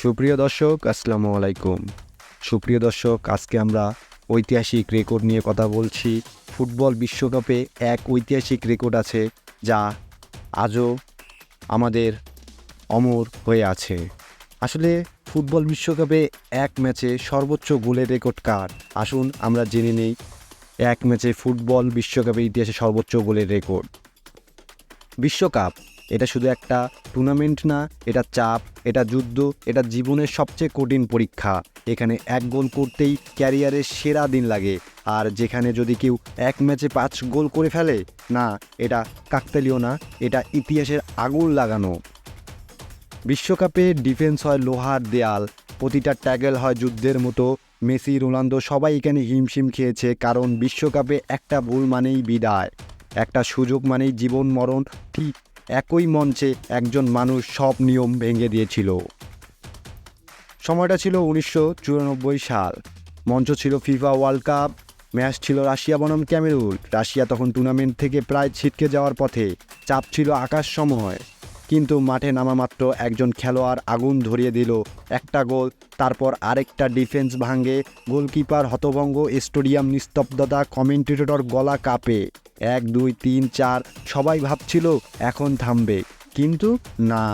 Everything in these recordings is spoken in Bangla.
সুপ্রিয় দর্শক, আসসালামু আলাইকুম। সুপ্রিয় দর্শক, আজকে আমরা ঐতিহাসিক রেকর্ড নিয়ে কথা বলছি। ফুটবল বিশ্বকাপে এক ঐতিহাসিক রেকর্ড আছে যা আজও আমাদের অমর হয়ে আছে। আসলে ফুটবল বিশ্বকাপে এক ম্যাচে সর্বোচ্চ গোলের রেকর্ড কার? আসুন আমরা জেনে নেই এক ম্যাচে ফুটবল বিশ্বকাপের ইতিহাসে সর্বোচ্চ গোলের রেকর্ড। বিশ্বকাপ এটা শুধু একটা টুর্নামেন্ট না, এটা চাপ, এটা যুদ্ধ, এটা জীবনের সবচেয়ে কঠিন পরীক্ষা। এখানে এক গোল করতেই ক্যারিয়ারের সেরা দিন লাগে। আর যেখানে যদি কেউ এক ম্যাচে 5 গোল করে ফেলে, না, এটা কাকতালীয় না, এটা ইতিহাসের আগুন লাগানো। বিশ্বকাপে ডিফেন্স হয় লোহার দেয়াল, প্রতিটা ট্যাগল হয় যুদ্ধের মতো। মেসি, রোনালদো সবাই এখানে হিমশিম খেয়েছে, কারণ বিশ্বকাপে একটা ভুল মানেই বিদায়, একটা সুযোগ মানেই জীবন মরণ। ঠিক একই মঞ্চে একজন মানুষ সব নিয়ম ভেঙে দিয়েছিল। সময়টা ছিল 1994 সাল। মঞ্চ ছিল ফিফা ওয়ার্ল্ড কাপ। ম্যাচ ছিল রাশিয়া বনাম ক্যামেরুন। রাশিয়া তখন টুর্নামেন্ট থেকে প্রায় ছিটকে যাওয়ার পথে। চাপ ছিল আকাশ সময়, কিন্তু মাঠে নামা মাত্র একজন খেলোয়াড় আগুন ধরিয়ে দিল। একটা গোল, তারপর আরেকটা, ডিফেন্স ভাঙে, গোলকিপার হতভঙ্গ, স্টেডিয়াম নিস্তব্ধতা, কমেন্টেটর গলা কাঁপে। 1 2 3 4 সবাই ভাবছিল এখন থামবে, কিন্তু না।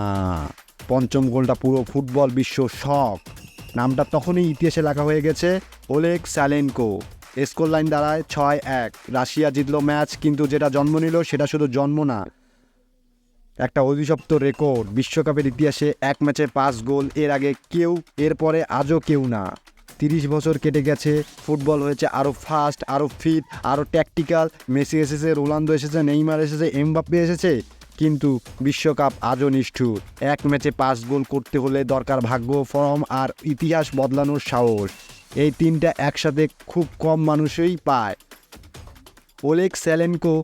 পঞ্চম গোলটা পুরো ফুটবল বিশ্ব শক। নামটা তখনই ইতিহাসে লেখা হয়ে গেছে, ওলেগ স্যালেনকো। স্কোর লাইন দাঁড়ায় 6-1। রাশিয়া জিতল ম্যাচ, কিন্তু যেটা জন্ম নিল সেটা শুধু জন্ম না, একটা অভিশপ্ত রেকর্ড। বিশ্বকাপের ইতিহাসে এক ম্যাচে 5 গোল, এর আগে কেউ, এরপরে আজও কেউ না। 30 বছর কেটে গেছে, ফুটবল হয়েছে আরও ফাস্ট, আরও ফিট, আরও ট্যাকটিক্যাল। মেসি এসেছে, রোনালদো এসেছে, নেইমার এসেছে, এমবাপ্পে এসেছে, কিন্তু বিশ্বকাপ আজও নিষ্ঠুর। এক ম্যাচে 5 গোল করতে হলে দরকার ভাগ্য, ফর্ম আর ইতিহাস বদলানোর সাহস। এই তিনটা একসাথে খুব কম মানুষই পায়। ওলেগ স্যালেনকো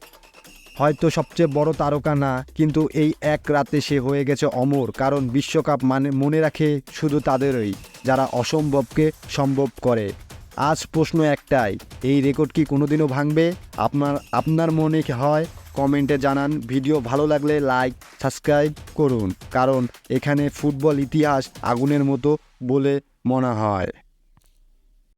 হয়তো সবচেয়ে বড় তারকা না, কিন্তু এই এক রাতে সে হয়ে গেছে অমর, কারণ বিশ্বকাপ মানে মনে রাখে শুধু তাদেরই যারা অসম্ভবকে সম্ভব করে। আজ প্রশ্ন একটাই, এই রেকর্ড কি কোনোদিনও ভাঙবে? আপনার মনে হয় কমেন্টে জানান। ভিডিও ভালো লাগলে লাইক, সাবস্ক্রাইব করুন, কারণ এখানে ফুটবল ইতিহাস আগুনের মতো বলে মনে হয়।